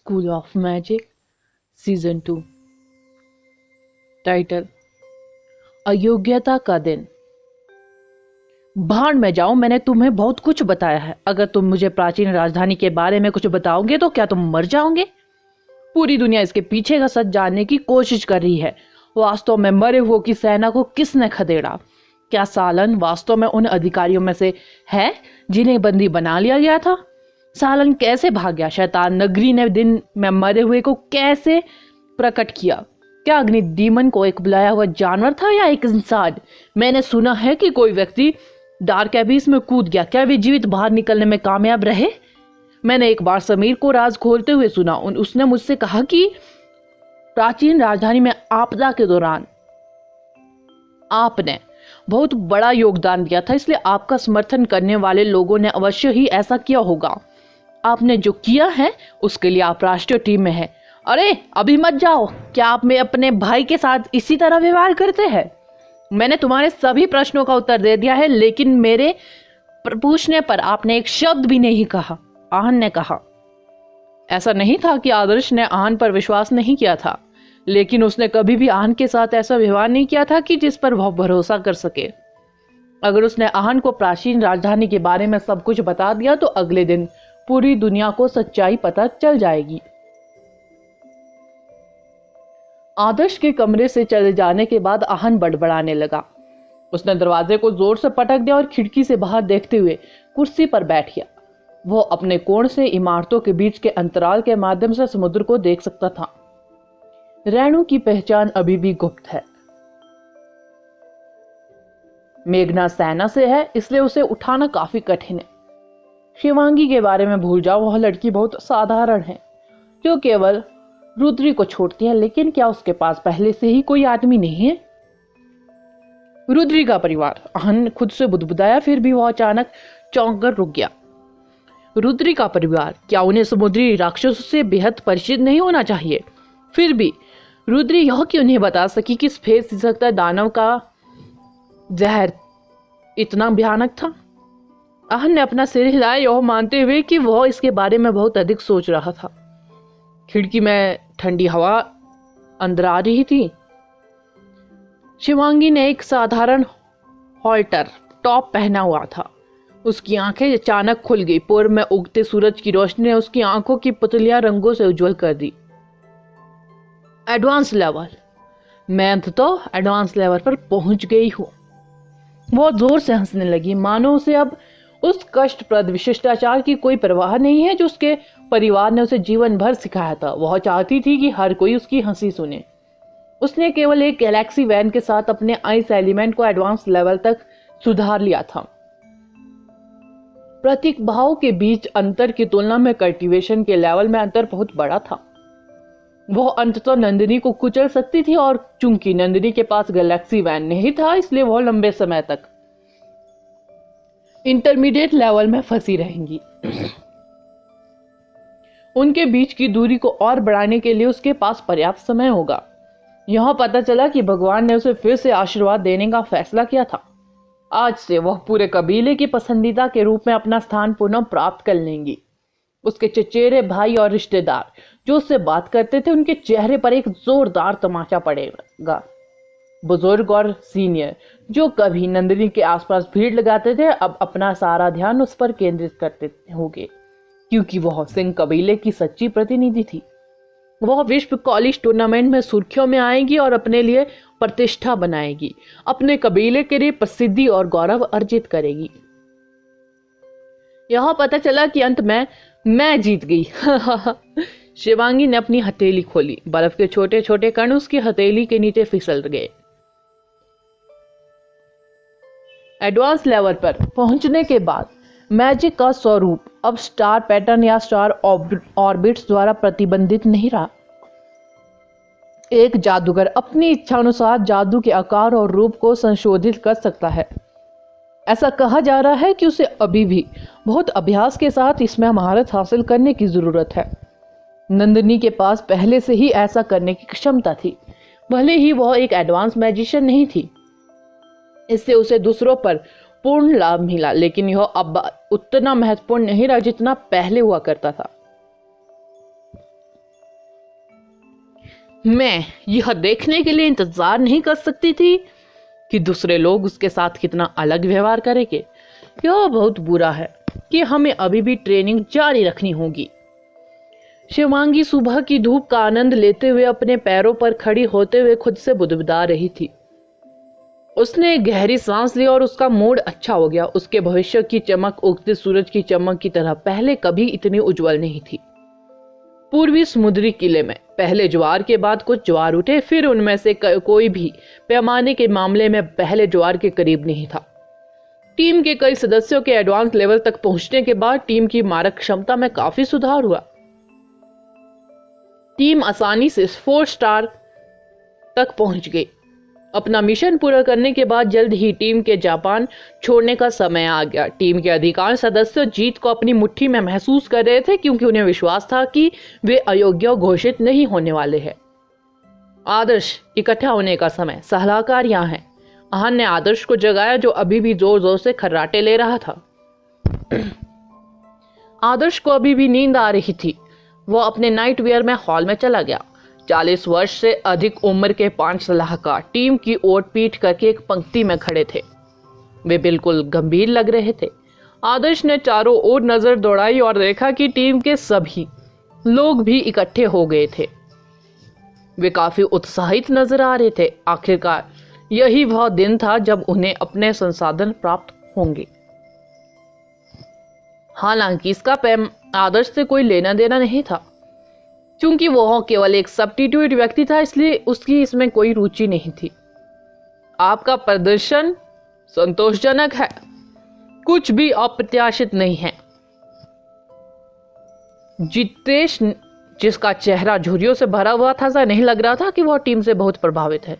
School of magic season 2। Title अयोग्यता का दिन। भाड़ में जाओ, मैंने तुम्हें बहुत कुछ बताया है। अगर तुम मुझे प्राचीन राजधानी के बारे में कुछ बताओगे तो क्या तुम मर जाओगे? पूरी दुनिया इसके पीछे का सच जानने की कोशिश कर रही है। वास्तव में मरे हुओं की सेना को किसने खदेड़ा? क्या सालन वास्तव में उन अधिकारियों में से है जिन्हें बंदी बना लिया गया था? सालन कैसे भाग गया? शैतान नगरी ने दिन में मरे हुए को कैसे प्रकट किया? क्या अग्नि डीमन को एक बुलाया हुआ जानवर था या एक इंसान? मैंने सुना है कि कोई व्यक्ति डार्क एबिस में कूद गया। क्या वे जीवित बाहर निकलने में कामयाब रहे? मैंने एक बार समीर को राज खोलते हुए सुना। उसने मुझसे कहा कि प्राचीन राजधानी में आपदा के दौरान आपने बहुत बड़ा योगदान दिया था, इसलिए आपका समर्थन करने वाले लोगों ने अवश्य ही ऐसा किया होगा। आपने जो किया है उसके लिए आप राष्ट्रीय टीम में हैं। अरे अभी मत जाओ। क्या आप में अपने भाई के साथ इसी तरह व्यवहार करते हैं? मैंने तुम्हारे सभी प्रश्नों का उत्तर दे दिया है, लेकिन मेरे पूछने पर आपने एक शब्द भी नहीं कहा। आहन ने कहा। ऐसा नहीं था कि आदर्श ने आहन पर विश्वास नहीं किया था, लेकिन उसने कभी भी आहन के साथ ऐसा व्यवहार नहीं किया था कि जिस पर वह भरोसा कर सके। अगर उसने आहन को प्राचीन राजधानी के बारे में सब कुछ बता दिया तो अगले दिन पूरी दुनिया को सच्चाई पता चल जाएगी। आदर्श के कमरे से चले जाने के बाद आहन बड़बड़ाने लगा। उसने दरवाजे को जोर से पटक दिया और खिड़की से बाहर देखते हुए कुर्सी पर बैठ गया। वो अपने कोण से इमारतों के बीच के अंतराल के माध्यम से समुद्र को देख सकता था। रेणु की पहचान अभी भी गुप्त है। मेघना सेना से है, इसलिए उसे उठाना काफी कठिन है। शिवांगी के बारे में भूल जाओ। वह लड़की बहुत साधारण है जो केवल रुद्री को छोड़ती है, लेकिन क्या उसके पास पहले से ही कोई आदमी नहीं है? रुद्री का परिवार। आहन खुद से बुदबुदाया, फिर भी वह अचानक चौंक कर रुक गया। रुद्री का परिवार? क्या उन्हें समुद्री राक्षसों से बेहद परिचित नहीं होना चाहिए? फिर भी रुद्री यह क्यों नहीं बता सकी कि सफेद सिसकता दानव का जहर इतना भयानक था? आहन ने अपना सिर हिलाया, यह मानते हुए कि वह इसके बारे में बहुत अधिक सोच रहा था। खिड़की में ठंडी हवा अंदर आ रही थी। शिवांगी ने एक साधारण हॉल्टर टॉप पहना हुआ था। उसकी आंखें अचानक खुल गई। पूर्व में उगते सूरज की रोशनी ने उसकी आंखों की पुतलियां रंगों से उज्जवल कर दी। Advance level. मैं तो एडवांस लेवल पर पहुंच गई हूं। वो जोर से हंसने लगी, मानो उसे अब उस कष्टप्रद विशिष्टाचार की कोई परवाह नहीं है जो उसके परिवार ने उसे जीवन भर सिखाया था। वह चाहती थी कि हर कोई उसकी हंसी सुने। उसने केवल एक गैलेक्सी वैन के साथ अपने आइस एलिमेंट को एडवांस लेवल तक सुधार लिया था। प्रतीक भाव के बीच अंतर की तुलना में कल्टीवेशन के लेवल में अंतर बहुत बड़ा था। वह अंततः नंदिनी को कुचल सकती थी, और चूंकि नंदिनी के पास गैलेक्सी वैन नहीं था, इसलिए वह लंबे समय तक इंटरमीडिएट लेवल में फंसी रहेंगी। उनके बीच की दूरी को और बढ़ाने के लिए उसके पास पर्याप्त समय होगा। यह पता चला कि भगवान ने उसे फिर से आशीर्वाद देने का फैसला किया था। आज से वह पूरे कबीले की पसंदीदा के रूप में अपना स्थान पुनः प्राप्त कर लेंगी। उसके चचेरे भाई और रिश्तेदार जो उससे बात करते थे, उनके चेहरे पर एक जोरदार तमाचा पड़ेगा। बुजुर्ग और सीनियर जो कभी नंदिनी के आसपास भीड़ लगाते थे, अब अपना सारा ध्यान उस पर केंद्रित करते होंगे, क्योंकि वह सिंह कबीले की सच्ची प्रतिनिधि थी। वह विश्व कॉलेज टूर्नामेंट में सुर्खियों में आएगी और अपने लिए प्रतिष्ठा बनाएगी। अपने कबीले के लिए प्रसिद्धि और गौरव अर्जित करेगी। यह पता चला कि अंत में मैं जीत गई। शिवांगी ने अपनी हथेली खोली। बर्फ के छोटे छोटे कण उसकी हथेली के नीचे फिसल गए। एडवांस लेवल पर पहुंचने के बाद मैजिक का स्वरूप अब स्टार पैटर्न या स्टार ऑर्बिट्स द्वारा प्रतिबंधित नहीं रहा। एक जादूगर अपनी इच्छा अनुसार जादू के आकार और रूप को संशोधित कर सकता है। ऐसा कहा जा रहा है कि उसे अभी भी बहुत अभ्यास के साथ इसमें महारत हासिल करने की जरूरत है। नंदिनी के पास पहले से ही ऐसा करने की क्षमता थी, भले ही वह एक एडवांस मैजिशियन नहीं थी। इससे उसे दूसरों पर पूर्ण लाभ मिला, लेकिन यह अब उतना महत्वपूर्ण नहीं रहा जितना पहले हुआ करता था। मैं यह देखने के लिए इंतजार नहीं कर सकती थी कि दूसरे लोग उसके साथ कितना अलग व्यवहार करेंगे। यह बहुत बुरा है कि हमें अभी भी ट्रेनिंग जारी रखनी होगी। शिवांगी सुबह की धूप का आनंद लेते हुए अपने पैरों पर खड़ी होते हुए खुद से बुदबुदा रही थी। उसने एक गहरी सांस ली और उसका मूड अच्छा हो गया। उसके भविष्य की चमक उगते सूरज की चमक की तरह पहले कभी इतनी उज्जवल नहीं थी। पूर्वी समुद्री किले में पहले ज्वार के बाद कुछ ज्वार उठे, फिर उनमें से कोई भी पैमाने के मामले में पहले ज्वार के करीब नहीं था। टीम के कई सदस्यों के एडवांस लेवल तक पहुंचने के बाद टीम की मारक क्षमता में काफी सुधार हुआ। टीम आसानी से 4 स्टार तक पहुंच गई। अपना मिशन पूरा करने के बाद जल्द ही टीम के जापान छोड़ने का समय आ गया। टीम के अधिकांश सदस्य जीत को अपनी मुट्ठी में महसूस कर रहे थे क्योंकि उन्हें विश्वास था कि वे अयोग्य घोषित नहीं होने वाले हैं। आदर्श, इकट्ठा होने का समय। सलाहकार यहाँ है। आहन ने आदर्श को जगाया जो अभी भी जोर जोर से खर्राटे ले रहा था। आदर्श को अभी भी नींद आ रही थी। वह अपने नाइट वेयर में हॉल में चला गया। 40 वर्ष से अधिक उम्र के 5 सलाहकार टीम की ओर पीठ करके एक पंक्ति में खड़े थे। वे बिल्कुल गंभीर लग रहे थे। आदर्श ने चारों ओर नजर दौड़ाई और देखा कि टीम के सभी लोग भी इकट्ठे हो गए थे। वे काफी उत्साहित नजर आ रहे थे। आखिरकार यही वह दिन था जब उन्हें अपने संसाधन प्राप्त होंगे। हालांकि इसका आदर्श से कोई लेना देना नहीं था। क्योंकि वह केवल एक सब्स्टिट्यूट व्यक्ति था, इसलिए उसकी इसमें कोई रुचि नहीं थी। आपका प्रदर्शन संतोषजनक है, कुछ भी अप्रत्याशित नहीं है। जितेश, जिसका चेहरा झुर्रियों से भरा हुआ था, ऐसा नहीं लग रहा था कि वह टीम से बहुत प्रभावित है।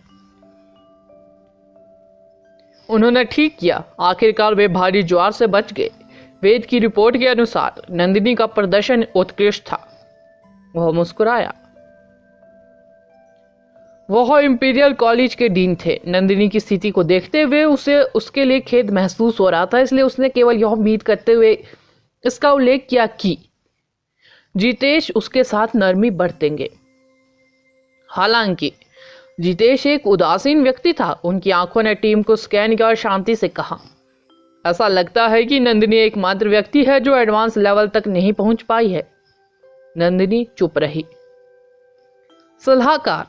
उन्होंने ठीक किया, आखिरकार वे भारी ज्वार से बच गए। वेद की रिपोर्ट के अनुसार नंदिनी का प्रदर्शन उत्कृष्ट था। वह मुस्कुराया। वह इंपीरियल कॉलेज के डीन थे। नंदिनी की स्थिति को देखते हुए उसे उसके लिए खेद महसूस हो रहा था, इसलिए उसने केवल यह उम्मीद करते हुए इसका उल्लेख किया कि जितेश उसके साथ नरमी बरतेंगे। हालांकि जितेश एक उदासीन व्यक्ति था। उनकी आंखों ने टीम को स्कैन किया और शांति से कहा, ऐसा लगता है कि नंदिनी एकमात्र व्यक्ति है जो एडवांस लेवल तक नहीं पहुंच पाई है। नंदिनी चुप रही। सलाहकार,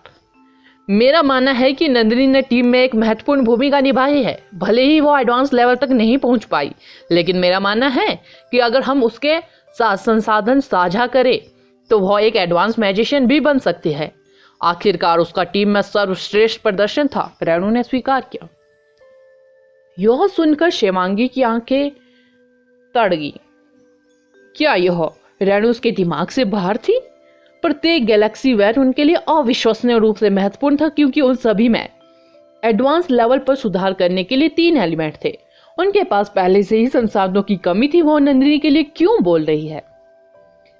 मेरा मानना है कि नंदिनी ने टीम में एक महत्वपूर्ण भूमिका निभाई है। भले ही वो एडवांस लेवल तक नहीं पहुंच पाई, लेकिन मेरा मानना है कि अगर हम उसके साथ संसाधन साझा करें तो वह एक एडवांस मैजिशियन भी बन सकती है। आखिरकार उसका टीम में सर्वश्रेष्ठ प्रदर्शन था। रेणु ने स्वीकार किया। यह सुनकर शिवांगी की आंखें तड़ गई। क्या यह रेणु उसके दिमाग से बाहर थी? प्रत्येक गैलेक्सी वेयर उनके लिए अविश्वसनीय रूप से महत्वपूर्ण था क्योंकि उन सभी में एडवांस लेवल पर सुधार करने के लिए 3 एलिमेंट थे। उनके पास पहले से ही संसाधनों की कमी थी। वो नंदिनी के लिए क्यों बोल रही है?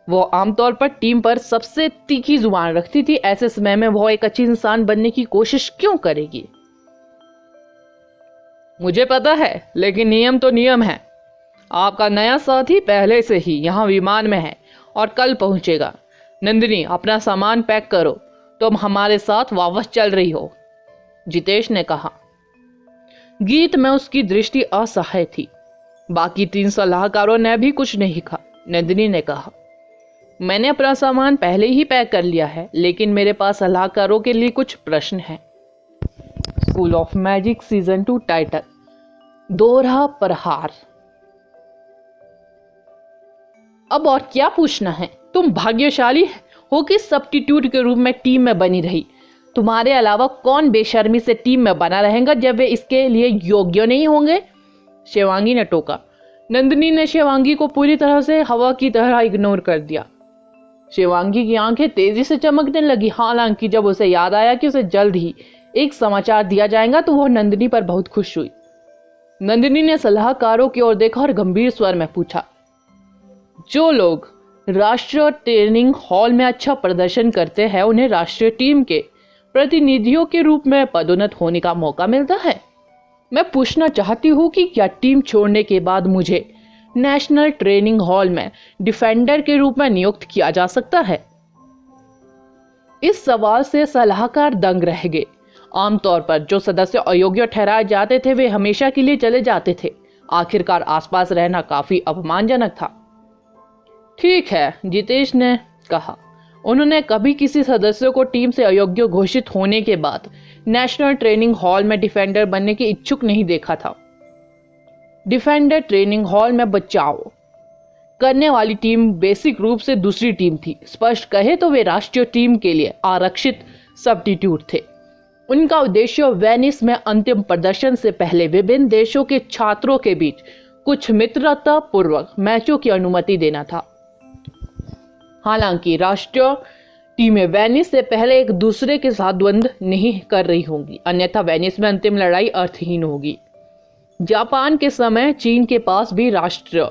वो आमतौर पर टीम पर सबसे तीखी जुबान रखती थी। ऐसे समय में वो एक अच्छी इंसान बनने की कोशिश क्यों करेगी? मुझे पता है, लेकिन नियम तो नियम है। आपका नया साथी पहले से ही यहाँ विमान में है और कल पहुंचेगा। नंदिनी, अपना सामान पैक करो, तुम हमारे साथ वापस चल रही हो, जितेश ने कहा। गीत में उसकी दृष्टि असहाय थी। बाकी 3 सलाहकारों ने भी कुछ नहीं कहा। नंदिनी ने कहा, मैंने अपना सामान पहले ही पैक कर लिया है, लेकिन मेरे पास सलाहकारों के लिए कुछ प्रश्न हैं। School of magic season 2 title, दोहरा प्रहार। अब और क्या पूछना है? तुम भाग्यशाली हो कि सब्स्टिट्यूट के रूप में टीम में बनी रही। तुम्हारे अलावा कौन बेशर्मी से टीम में बना रहेगा जब वे इसके लिए योग्य नहीं होंगे? शिवांगी ने टोका। नंदिनी ने शिवांगी को पूरी तरह से हवा की तरह इग्नोर कर दिया। शिवांगी की आंखें तेजी से चमकने लगी। हालांकि जब उसे याद आया कि उसे जल्द ही एक समाचार दिया जाएगा तो वह नंदिनी पर बहुत खुश हुई। नंदिनी ने सलाहकारों की ओर देखा और गंभीर स्वर में पूछा, जो लोग राष्ट्रीय ट्रेनिंग हॉल में अच्छा प्रदर्शन करते हैं उन्हें राष्ट्रीय टीम के प्रतिनिधियों के रूप में पदोन्नत होने का मौका मिलता है। मैं पूछना चाहती हूँ कि क्या टीम छोड़ने के बाद मुझे नेशनल ट्रेनिंग हॉल में डिफेंडर के रूप में नियुक्त किया जा सकता है? इस सवाल से सलाहकार दंग रह गए। आमतौर पर जो सदस्य अयोग्य ठहराए जाते थे वे हमेशा के लिए चले जाते थे। आखिरकार आसपास रहना काफी अपमानजनक था। ठीक है, जितेश ने कहा। उन्होंने कभी किसी सदस्य को टीम से अयोग्य घोषित होने के बाद नेशनल ट्रेनिंग हॉल में डिफेंडर बनने के इच्छुक नहीं देखा था। डिफेंडर ट्रेनिंग हॉल में बचाव करने वाली टीम बेसिक रूप से दूसरी टीम थी। स्पष्ट कहे तो वे राष्ट्रीय टीम के लिए आरक्षित सब्स्टिट्यूट थे। उनका उद्देश्य वेनिस में अंतिम प्रदर्शन से पहले विभिन्न देशों के छात्रों के बीच कुछ मित्रतापूर्वक मैचों की अनुमति देना था। हालांकि राष्ट्रीय टीमें वेनिस से पहले एक दूसरे के साथ द्वंद्व नहीं कर रही होंगी, अन्यथा वेनिस में अंतिम लड़ाई अर्थहीन होगी। जापान के समय चीन के पास भी राष्ट्रीय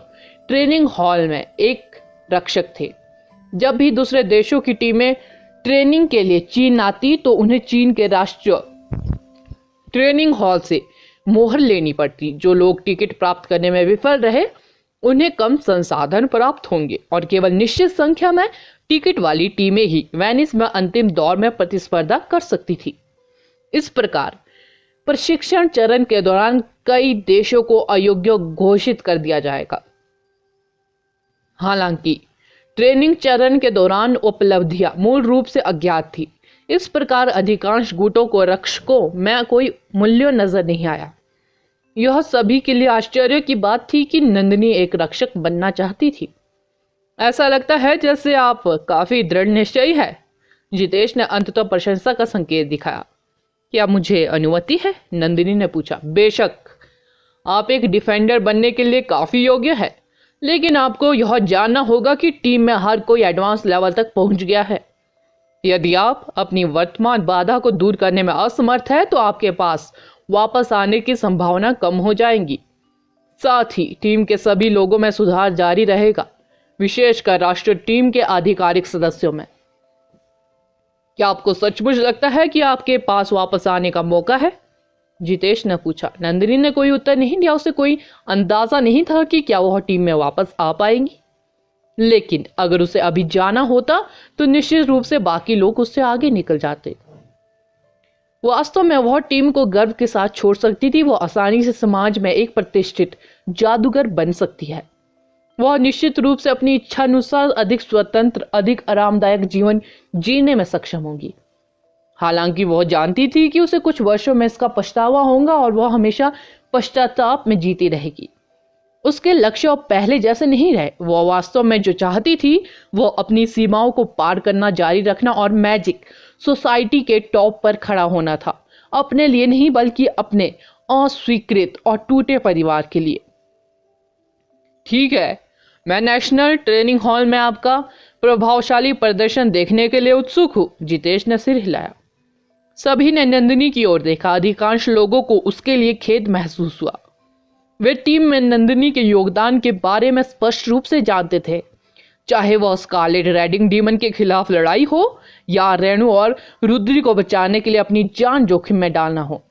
ट्रेनिंग हॉल में एक रक्षक थे। जब भी दूसरे देशों की टीमें ट्रेनिंग के लिए चीन आती तो उन्हें चीन के राष्ट्रीय ट्रेनिंग हॉल से मोहर लेनी पड़ती। जो लोग टिकट प्राप्त करने में विफल रहे उन्हें कम संसाधन प्राप्त होंगे और केवल निश्चित संख्या में टिकट वाली टीमें ही वेनिस में अंतिम दौर में प्रतिस्पर्धा कर सकती थी। इस प्रकार प्रशिक्षण चरण के दौरान कई देशों को अयोग्य घोषित कर दिया जाएगा। हालांकि ट्रेनिंग चरण के दौरान उपलब्धियां मूल रूप से अज्ञात थी। इस प्रकार अधिकांश गुटों को रक्षकों में कोई मूल्य नजर नहीं आया। यह सभी के लिए आश्चर्य की बात थी कि नंदिनी एक रक्षक बनना चाहती थी। ऐसा लगता है जैसे आप काफी दृढ़ निश्चयी है। जितेश ने अंततः प्रशंसा का संकेत दिखाया। क्या मुझे अनुमति है? नंदिनी ने पूछा। बेशक, आप एक डिफेंडर बनने के लिए काफी योग्य है, लेकिन आपको यह जानना होगा कि टीम में हर कोई एडवांस लेवल तक पहुंच गया है। यदि आप अपनी वर्तमान बाधा को दूर करने में असमर्थ है तो आपके पास वापस आने की संभावना कम हो जाएगी। साथ ही टीम के सभी लोगों में सुधार जारी रहेगा, विशेषकर राष्ट्रीय टीम के आधिकारिक सदस्यों में। क्या आपको सचमुच लगता है कि आपके पास वापस आने का मौका है? जितेश ने पूछा। नंदिनी ने कोई उत्तर नहीं दिया। उसे कोई अंदाजा नहीं था कि क्या वह टीम में वापस आ पाएंगी, लेकिन अगर उसे अभी जाना होता तो निश्चित रूप से बाकी लोग उससे आगे निकल जाते। वास्तव में वह टीम को गर्व के साथ छोड़ सकती थी। वह आसानी से समाज में एक प्रतिष्ठित जादूगर बन सकती है। वह निश्चित रूप से अपनी इच्छा अनुसार अधिक स्वतंत्र, अधिक आरामदायक जीवन जीने में सक्षम होगी। हालांकि वह जानती थी कि उसे कुछ वर्षों में इसका पछतावा होगा और वह हमेशा पश्चाताप में जीती रहेगी। उसके लक्ष्य अब पहले जैसे नहीं रहे। वह वास्तव में जो चाहती थी वह अपनी सीमाओं को पार करना जारी रखना और मैजिक सोसाइटी के टॉप पर खड़ा होना था। अपने लिए नहीं, बल्कि अपने अस्वीकृत और टूटे परिवार के लिए। ठीक है, मैं नेशनल ट्रेनिंग हॉल में आपका प्रभावशाली प्रदर्शन देखने के लिए उत्सुक हूँ। जितेश ने सिर हिलाया। सभी ने नंदिनी की ओर देखा। अधिकांश लोगों को उसके लिए खेद महसूस हुआ। वे टीम में नंदिनी के योगदान के बारे में स्पष्ट रूप से जानते थे, चाहे वह स्कारलेट रेडिंग डीमन के खिलाफ लड़ाई हो या रेणु और रुद्री को बचाने के लिए अपनी जान जोखिम में डालना हो।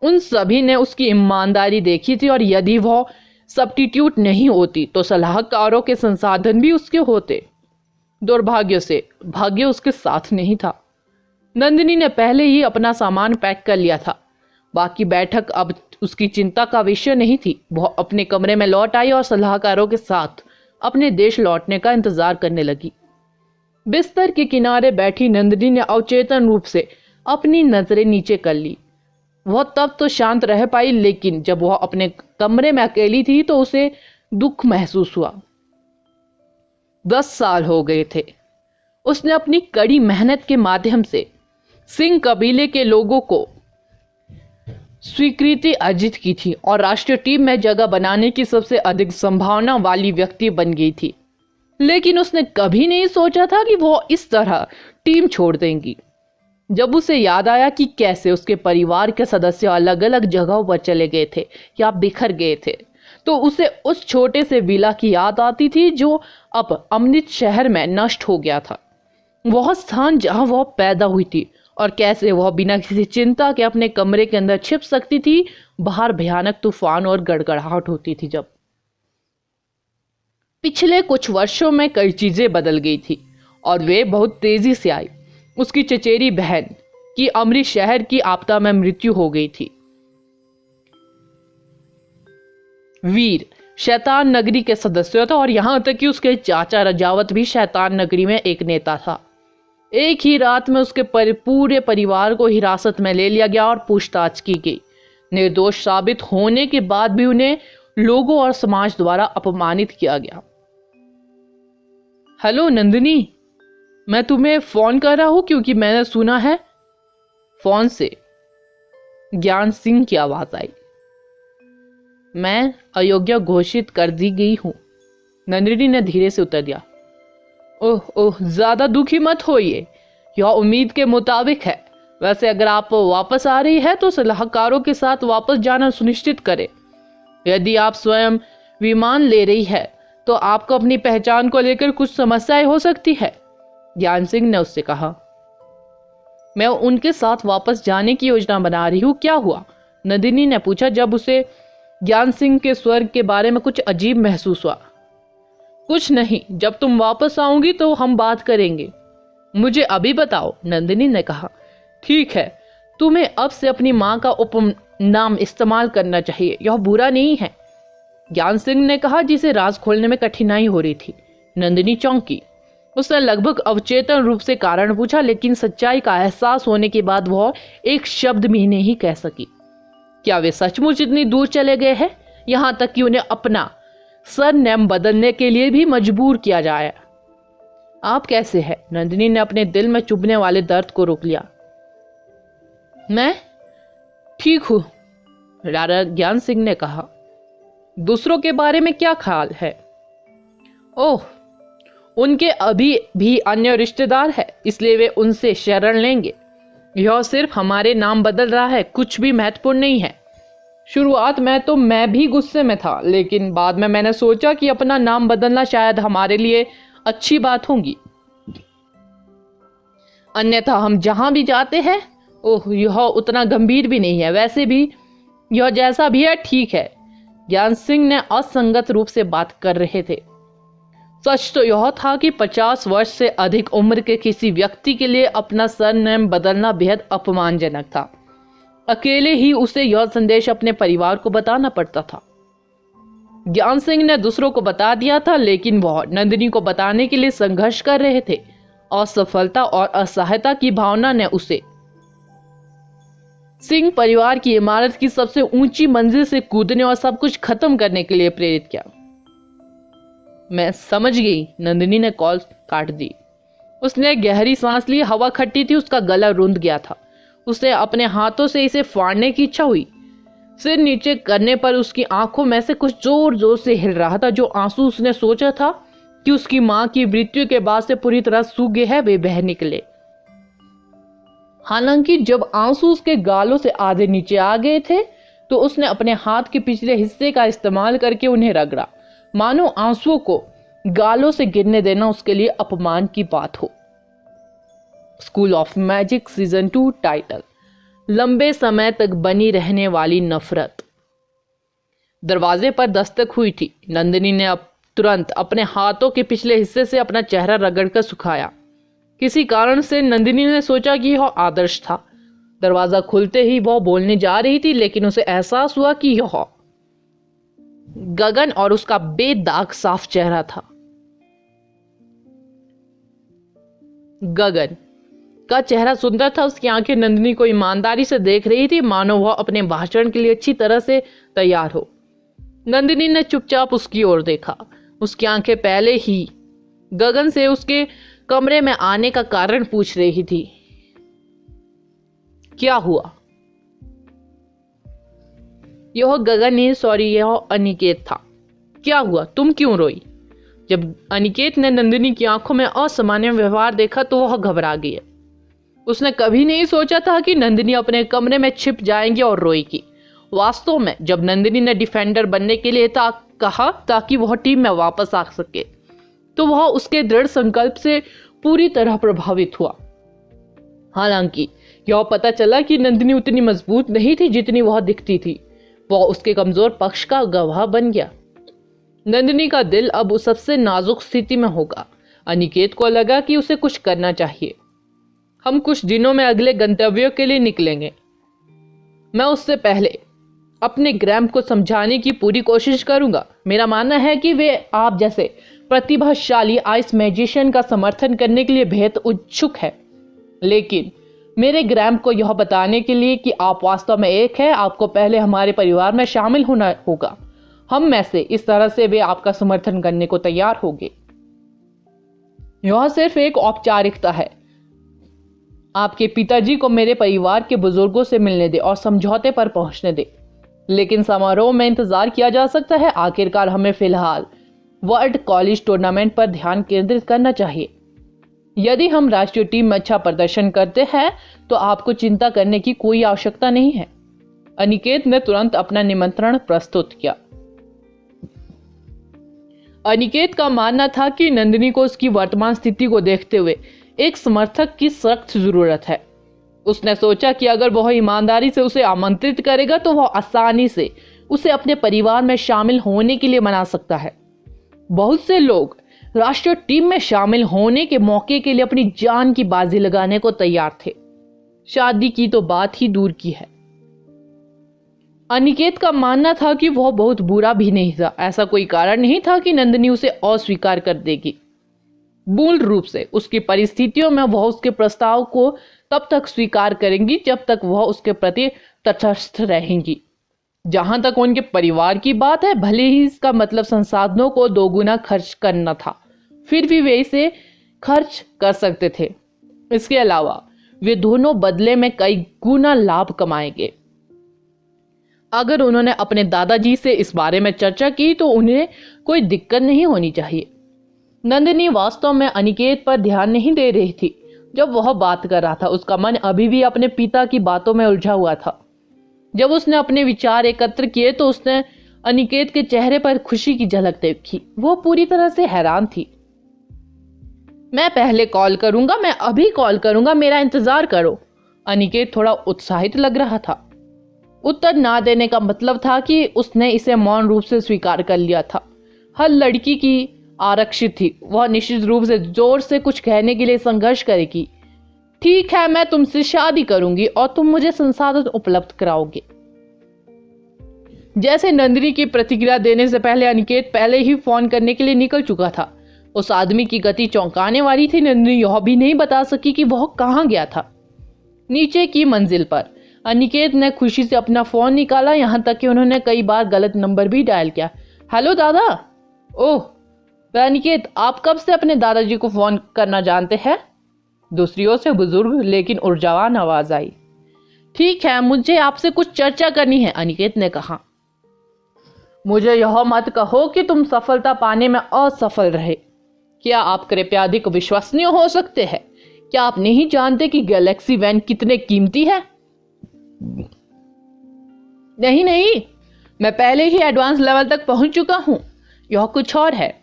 उन सभी ने उसकी ईमानदारी देखी थी और यदि वह सब्स्टिट्यूट नहीं होती तो सलाहकारों के संसाधन भी उसके होते। दुर्भाग्य से भाग्य उसके साथ नहीं था। नंदिनी ने पहले ही अपना सामान पैक कर लिया था। बाकी बैठक अब उसकी चिंता का विषय नहीं थी। वह अपने कमरे में लौट आई और सलाहकारों के साथ अपने देश लौटने का इंतजार करने लगी। बिस्तर के किनारे बैठी नंदिनी ने अवचेतन रूप से अपनी नजरें नीचे कर ली। वह तब तो शांत रह पाई, लेकिन जब वह अपने कमरे में अकेली थी तो उसे दुख महसूस हुआ। 10 साल हो गए थे। उसने अपनी कड़ी मेहनत के माध्यम से सिंह कबीले के लोगों को स्वीकृति अर्जित की थी और राष्ट्रीय टीम में जगह बनाने की सबसे अधिक संभावना वाली व्यक्ति बन गई थी। लेकिन उसने कभी नहीं सोचा था कि वो इस तरह टीम छोड़ देंगी। जब उसे याद आया कि कैसे उसके परिवार के सदस्य अलग अलग जगहों पर चले गए थे या बिखर गए थे, तो उसे उस छोटे से विला की याद आती थी जो अब अमृत शहर में नष्ट हो गया था। वह स्थान जहां वह पैदा हुई थी और कैसे वह बिना किसी चिंता के अपने कमरे के अंदर छिप सकती थी। बाहर भयानक तूफान और गड़गड़ाहट होती थी। जब पिछले कुछ वर्षों में कई चीजें बदल गई थी और वे बहुत तेजी से आई। उसकी चचेरी बहन की अमृत शहर की आपदा में मृत्यु हो गई थी। वीर शैतान नगरी के सदस्य था और यहां तक कि उसके चाचा रजावत भी शैतान नगरी में एक नेता था। एक ही रात में उसके पूरे परिवार को हिरासत में ले लिया गया और पूछताछ की गई। निर्दोष साबित होने के बाद भी उन्हें लोगों और समाज द्वारा अपमानित किया गया। हेलो नंदिनी, मैं तुम्हें फोन कर रहा हूं क्योंकि मैंने सुना है। फोन से ज्ञान सिंह की आवाज आई। मैं अयोग्य घोषित कर दी गई हूं, नंदिनी ने धीरे से उत्तर दिया। ओह ओह, ज्यादा दुखी मत होइए, यह उम्मीद के मुताबिक है। वैसे अगर आप वापस आ रही है तो सलाहकारों के साथ वापस जाना सुनिश्चित करें। यदि आप स्वयं विमान ले रही है तो आपको अपनी पहचान को लेकर कुछ समस्याएं हो सकती है, ज्ञान सिंह ने उससे कहा। मैं उनके साथ वापस जाने की योजना बना रही हूं, क्या हुआ? नंदिनी ने पूछा जब उसे ज्ञान सिंह के स्वर के बारे में कुछ अजीब महसूस हुआ। कुछ नहीं, जब तुम वापस आओगी तो हम बात करेंगे। मुझे अभी बताओ, नंदिनी ने कहा। ठीक है, तुम्हें अब से अपनी मां का उपनाम इस्तेमाल करना चाहिए, यह बुरा नहीं है, ज्ञान सिंह ने कहा, जिसे राज खोलने में कठिनाई हो रही थी। नंदिनी चौंकी। उसने लगभग अवचेतन रूप से कारण पूछा, लेकिन सच्चाई का एहसास होने के बाद वह एक शब्द भी नहीं कह सकी। क्या वे सचमुच इतनी दूर चले गए हैं, यहां तक कि उन्हें अपना सरनेम बदलने के लिए भी मजबूर किया जाए? आप कैसे हैं? नंदिनी ने अपने दिल में चुभने वाले दर्द को रोक लिया। मैं ठीक हूं, राजा ज्ञान सिंह ने कहा। दूसरों के बारे में क्या ख्याल है? ओह, उनके अभी भी अन्य रिश्तेदार हैं, इसलिए वे उनसे शरण लेंगे। यह सिर्फ हमारे नाम बदल रहा है, कुछ भी महत्वपूर्ण नहीं है। शुरुआत में तो मैं भी गुस्से में था, लेकिन बाद में मैंने सोचा कि अपना नाम बदलना शायद हमारे लिए अच्छी बात होगी। अन्यथा हम जहां भी जाते हैं, ओह, यह उतना गंभीर भी नहीं है। वैसे भी यह जैसा भी है ठीक है, ज्ञान सिंह ने असंगत रूप से बात कर रहे थे। सच तो यह था कि 50 वर्ष से अधिक उम्र के किसी व्यक्ति के लिए अपना सरनेम बदलना बेहद अपमानजनक था। अकेले ही उसे यह संदेश अपने परिवार को बताना पड़ता था। ज्ञान सिंह ने दूसरों को बता दिया था, लेकिन वह नंदिनी को बताने के लिए संघर्ष कर रहे थे। असफलता और असहायता की भावना ने उसे सिंह परिवार की इमारत की सबसे ऊंची मंजिल से कूदने और सब कुछ खत्म करने के लिए प्रेरित किया। मैं समझ गई, नंदिनी ने कॉल काट दी। उसने गहरी सांस ली, हवा खट्टी थी, उसका गला रुंध गया था। उसे अपने हाथों से इसे फाड़ने की इच्छा हुई। सिर नीचे करने पर उसकी आंखों में से कुछ जोर जोर से हिल रहा था। जो आंसू उसने सोचा था कि उसकी मां की मृत्यु के बाद से पूरी तरह सूख गए हैं, वे बह निकले। हालांकि जब आंसू उसके गालों से आधे नीचे आ गए थे तो उसने अपने हाथ के पिछले हिस्से का इस्तेमाल करके उन्हें रगड़ा, मानो आंसुओं को गालों से गिरने देना उसके लिए अपमान की बात हो। School of magic season 2 title, लंबे समय तक बनी रहने वाली नफरत। दरवाजे पर दस्तक हुई थी। नंदिनी ने अब तुरंत अपने हाथों के पिछले हिस्से से अपना चेहरा रगड़कर सुखाया। किसी कारण से नंदिनी ने सोचा कि यह आदर्श था। दरवाजा खुलते ही वह बोलने जा रही थी, लेकिन उसे एहसास हुआ कि यह गगन और उसका बेदाग साफ चेहरा था। गगन का चेहरा सुंदर था, उसकी आंखें नंदिनी को ईमानदारी से देख रही थी, मानो वह अपने भाषण के लिए अच्छी तरह से तैयार हो। नंदिनी ने चुपचाप उसकी ओर देखा। उसकी आंखें पहले ही गगन से उसके कमरे में आने का कारण पूछ रही थी। क्या हुआ? यह गगन नहीं, सॉरी, यह अनिकेत था। क्या हुआ? तुम क्यों रोई? जब अनिकेत ने नंदिनी की आंखों में असामान्य व्यवहार देखा तो वह घबरा गई। उसने कभी नहीं सोचा था कि नंदिनी अपने कमरे में छिप जाएंगी और रोएगी। वास्तव में जब नंदिनी ने डिफेंडर बनने के लिए कहा ताकि वह टीम में वापस आ सके, तो वह उसके दृढ़ संकल्प से पूरी तरह प्रभावित हुआ। हालांकि यह पता चला कि नंदिनी उतनी मजबूत नहीं थी जितनी वह दिखती थी। वह उसके कमजोर पक्ष का गवाह बन गया। नंदिनी का दिल अब उस सबसे नाजुक स्थिति में होगा। अनिकेत को लगा कि उसे कुछ करना चाहिए। हम कुछ दिनों में अगले गंतव्यों के लिए निकलेंगे। मैं उससे पहले अपने ग्रैम को समझाने की पूरी कोशिश करूंगा। मेरा मानना है कि वे आप जैसे प्रतिभाशाली आइस मैजिशियन का समर्थन करने के लिए बेहद उत्सुक है, लेकिन मेरे ग्रैम को यह बताने के लिए कि आप वास्तव में एक है, आपको पहले हमारे परिवार में शामिल होना होगा। हम में से इस तरह से वे आपका समर्थन करने को तैयार होंगे। यह सिर्फ एक औपचारिकता है। आपके पिताजी को मेरे परिवार के बुजुर्गों से मिलने दे और समझौते पर पहुंचने दे, लेकिन समारोह में इंतजार किया जा सकता है। आखिरकार हमें फिलहाल वर्ल्ड कॉलेज टूर्नामेंट पर ध्यान केंद्रित करना चाहिए। यदि हम राष्ट्रीय टीम में अच्छा प्रदर्शन करते हैं तो आपको चिंता करने की कोई आवश्यकता नहीं है। अनिकेत ने तुरंत अपना निमंत्रण प्रस्तुत किया। अनिकेत का मानना था कि नंदिनी को उसकी वर्तमान स्थिति को देखते हुए एक समर्थक की सख्त जरूरत है। उसने सोचा कि अगर वह ईमानदारी से उसे आमंत्रित करेगा तो वह आसानी से उसे अपने परिवार में शामिल होने के लिए मना सकता है। बहुत से लोग राष्ट्रीय टीम में शामिल होने के मौके के लिए अपनी जान की बाजी लगाने को तैयार थे। शादी की तो बात ही दूर की है। अनिकेत का मानना था कि वह बहुत बुरा भी नहीं था। ऐसा कोई कारण नहीं था कि नंदिनी उसे अस्वीकार कर देगी। मूल रूप से उसकी परिस्थितियों में वह उसके प्रस्ताव को तब तक स्वीकार करेंगी जब तक वह उसके प्रति तटस्थ रहेंगी। जहां तक उनके परिवार की बात है, भले ही इसका मतलब संसाधनों को दोगुना खर्च करना था, फिर भी वे इसे खर्च कर सकते थे। इसके अलावा वे दोनों बदले में कई गुना लाभ कमाएंगे। अगर उन्होंने अपने दादाजी से इस बारे में चर्चा की तो उन्हें कोई दिक्कत नहीं होनी चाहिए। नंदिनी वास्तव में अनिकेत पर ध्यान नहीं दे रही थी जब वह बात कर रहा था। उसका मन अभी भी अपने पिता की बातों में उलझा हुआ था। जब उसने अपने विचार एकत्र किए तो उसने अनिकेत के चेहरे पर खुशी की झलक देखी। वो पूरी तरह से हैरान थी। मैं पहले कॉल करूंगा, मैं अभी कॉल करूंगा, मेरा इंतजार करो। अनिकेत थोड़ा उत्साहित लग रहा था। उत्तर ना देने का मतलब था कि उसने इसे मौन रूप से स्वीकार कर लिया था। हर लड़की की आरक्षित थी। वह निश्चित रूप से जोर से कुछ कहने के लिए संघर्ष करेगी। ठीक है, मैं तुमसे शादी करूंगी और तुम मुझे संसाधन उपलब्ध कराओगे। जैसे नंदिनी की प्रतिक्रिया देने से पहले अनिकेत पहले ही फोन करने के लिए निकल चुका था। उस आदमी की गति चौंकाने वाली थी। नंदिनी यह भी नहीं बता सकी कि वह कहां गया था। नीचे की मंजिल पर अनिकेत ने खुशी से अपना फोन निकाला, यहां तक कि उन्होंने कई बार गलत नंबर भी डायल किया। हेलो दादा। ओह अनिकेत, आप कब से अपने दादाजी को फोन करना जानते हैं? दूसरी ओर से बुजुर्ग लेकिन ऊर्जावान आवाज आई। ठीक है, मुझे आपसे कुछ चर्चा करनी है, अनिकेत ने कहा। मुझे यह मत कहो कि तुम सफलता पाने में असफल रहे। क्या आप कृपया अधिक विश्वसनीय हो सकते हैं? क्या आप नहीं जानते कि गैलेक्सी वैन कितने कीमती है? नहीं नहीं, मैं पहले ही एडवांस लेवल तक पहुंच चुका हूं। यह कुछ और है।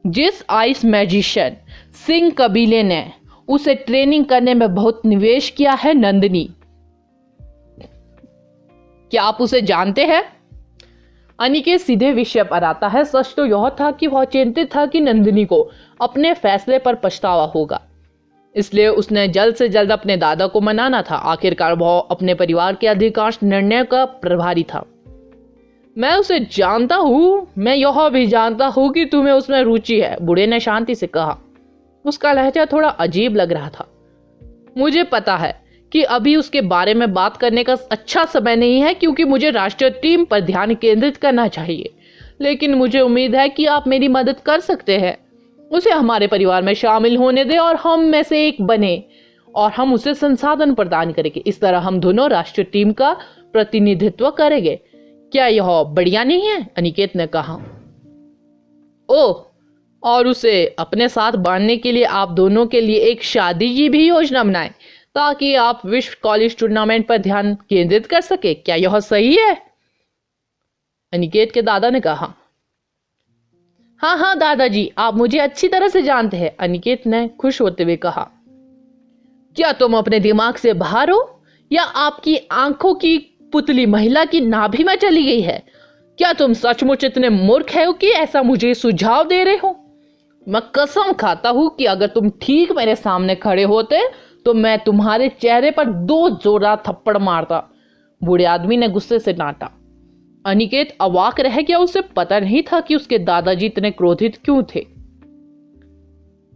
जिस आइस मैजिशियन सिंह कबीले ने उसे ट्रेनिंग करने में बहुत निवेश किया है, नंदिनी, क्या आप उसे जानते हैं? अनिकेत सीधे विषय पर आता है। सच तो यह था कि वह चिंतित था कि नंदिनी को अपने फैसले पर पछतावा होगा, इसलिए उसने जल्द से जल्द अपने दादा को मनाना था। आखिरकार वह अपने परिवार के अधिकांश निर्णय का प्रभारी था। मैं उसे जानता हूं, मैं यह भी जानता हूं कि तुम्हें उसमें रुचि है, बूढ़े ने शांति से कहा। उसका लहजा थोड़ा अजीब लग रहा था। मुझे पता है कि अभी उसके बारे में बात करने का अच्छा समय नहीं है, क्योंकि मुझे राष्ट्रीय टीम पर ध्यान केंद्रित करना चाहिए, लेकिन मुझे उम्मीद है कि आप मेरी मदद कर सकते हैं। उसे हमारे परिवार में शामिल होने दें और हम में से एक बने और हम उसे संसाधन प्रदान करेंगे। इस तरह हम दोनों राष्ट्रीय टीम का प्रतिनिधित्व करेंगे। क्या यह बढ़िया नहीं है? अनिकेत ने कहा। ओह, और उसे अपने साथ बांधने के लिए आप दोनों के लिए एक शादी की भी योजना बनाएं, ताकि आप विश्व कॉलेज टूर्नामेंट पर ध्यान केंद्रित कर सके। क्या यह सही है? अनिकेत के दादा ने कहा। हाँ हाँ दादाजी, आप मुझे अच्छी तरह से जानते हैं, अनिकेत ने खुश होते हुए कहा। क्या तुम अपने दिमाग से बाहर हो या आपकी आंखों की पुतली महिला की नाभि में चली गई है? क्या तुम सचमुच इतने मूर्ख हो कि ऐसा मुझे सुझाव दे रहे हो? मैं कसम खाता हूं कि अगर तुम ठीक मेरे सामने खड़े होते तो मैं तुम्हारे चेहरे पर 2 जोरदार थप्पड़ मारता, बूढ़े आदमी ने गुस्से से डांटा। अनिकेत अवाक रह गया, उसे पता नहीं था कि उसके दादाजी इतने क्रोधित क्यों थे।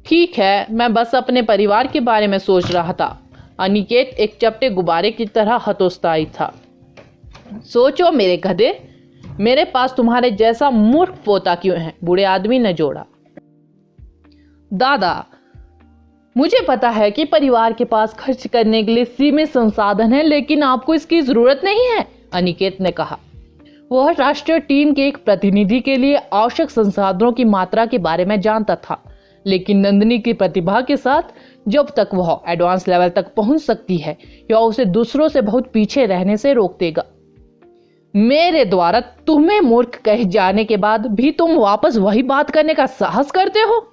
ठीक है, मैं बस अपने परिवार के बारे में सोच रहा था। अनिकेत एक चपटे गुब्बारे की तरह हतोत्साहित था। सोचो मेरे गधे, मेरे पास तुम्हारे जैसा मूर्ख पोता क्यों है, बूढ़े आदमी ने जोड़ा। दादा, मुझे पता है कि परिवार के पास खर्च करने के लिए सीमित संसाधन है, लेकिन आपको इसकी जरूरत नहीं है, अनिकेत ने कहा। वह राष्ट्रीय टीम के एक प्रतिनिधि के लिए आवश्यक संसाधनों की मात्रा के बारे में जानता था, लेकिन नंदिनी की प्रतिभा के साथ जब तक वह एडवांस लेवल तक पहुंच सकती है, यह उसे दूसरों से बहुत पीछे रहने से रोक देगा। मेरे द्वारा तुम्हें मूर्ख कहे जाने के बाद भी तुम वापस वही बात करने का साहस करते हो।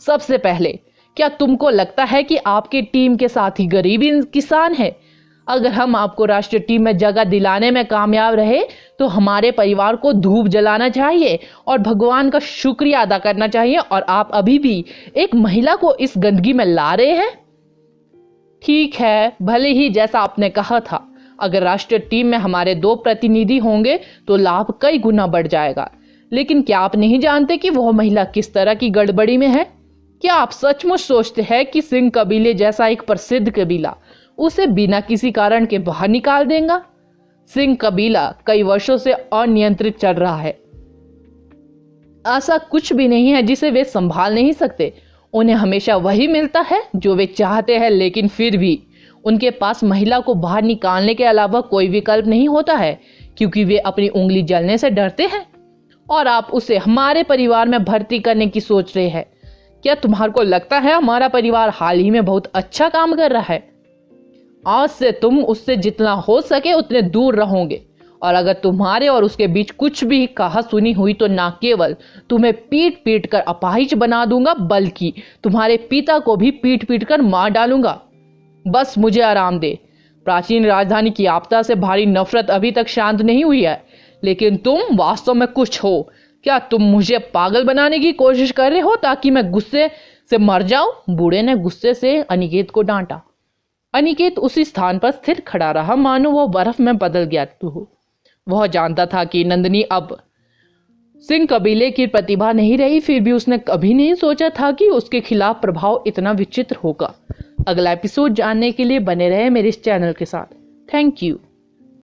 सबसे पहले, क्या तुमको लगता है कि आपकी टीम के साथी गरीब किसान है? अगर हम आपको राष्ट्रीय टीम में जगह दिलाने में कामयाब रहे तो हमारे परिवार को धूप जलाना चाहिए और भगवान का शुक्रिया अदा करना चाहिए, और आप अभी भी एक महिला को इस गंदगी में ला रहे हैं। ठीक है, भले ही जैसा आपने कहा था, अगर राष्ट्रीय टीम में हमारे 2 प्रतिनिधि होंगे तो लाभ कई गुना बढ़ जाएगा, लेकिन क्या आप नहीं जानते कि वह महिला किस तरह की गड़बड़ी में है? क्या आप सचमुच सोचते हैं कि सिंह कबीले जैसा एक प्रसिद्ध कबीला उसे बिना किसी कारण के बाहर निकाल देगा? सिंह कबीला कई वर्षों से अनियंत्रित चल रहा है। ऐसा कुछ भी नहीं है जिसे वे संभाल नहीं सकते। उन्हें हमेशा वही मिलता है जो वे चाहते हैं, लेकिन फिर भी उनके पास महिला को बाहर निकालने के अलावा कोई विकल्प नहीं होता है, क्योंकि वे अपनी उंगली जलने से डरते हैं। और आप उसे हमारे परिवार में भर्ती करने की सोच रहे हैं। क्या तुम्हारे को लगता है हमारा परिवार हाल ही में बहुत अच्छा काम कर रहा है? आज से तुम उससे जितना हो सके उतने दूर रहोगे, और अगर तुम्हारे और उसके बीच कुछ भी कहा सुनी हुई तो ना केवल तुम्हें पीट पीट कर अपाहिज बना दूंगा, बल्कि तुम्हारे पिता को भी पीट पीट कर मार डालूंगा। बस मुझे आराम दे। प्राचीन राजधानी की आपदा से भारी नफरत अभी तक शांत नहीं हुई है, लेकिन तुम वास्तव में कुछ हो। क्या तुम मुझे पागल बनाने की कोशिश कर रहे हो ताकि मैं गुस्से से मर जाऊं? बूढ़े ने गुस्से से अनिकेत को डांटा। अनिकेत उसी स्थान पर स्थिर खड़ा रहा, मानो वह बर्फ में बदल गया हो। वह जानता था कि नंदिनी अब सिंह कबीले की प्रतिभा नहीं रही, फिर भी उसने कभी नहीं सोचा था कि उसके खिलाफ प्रभाव इतना विचित्र होगा। अगला एपिसोड जानने के लिए बने रहे मेरे इस चैनल के साथ। Thank you.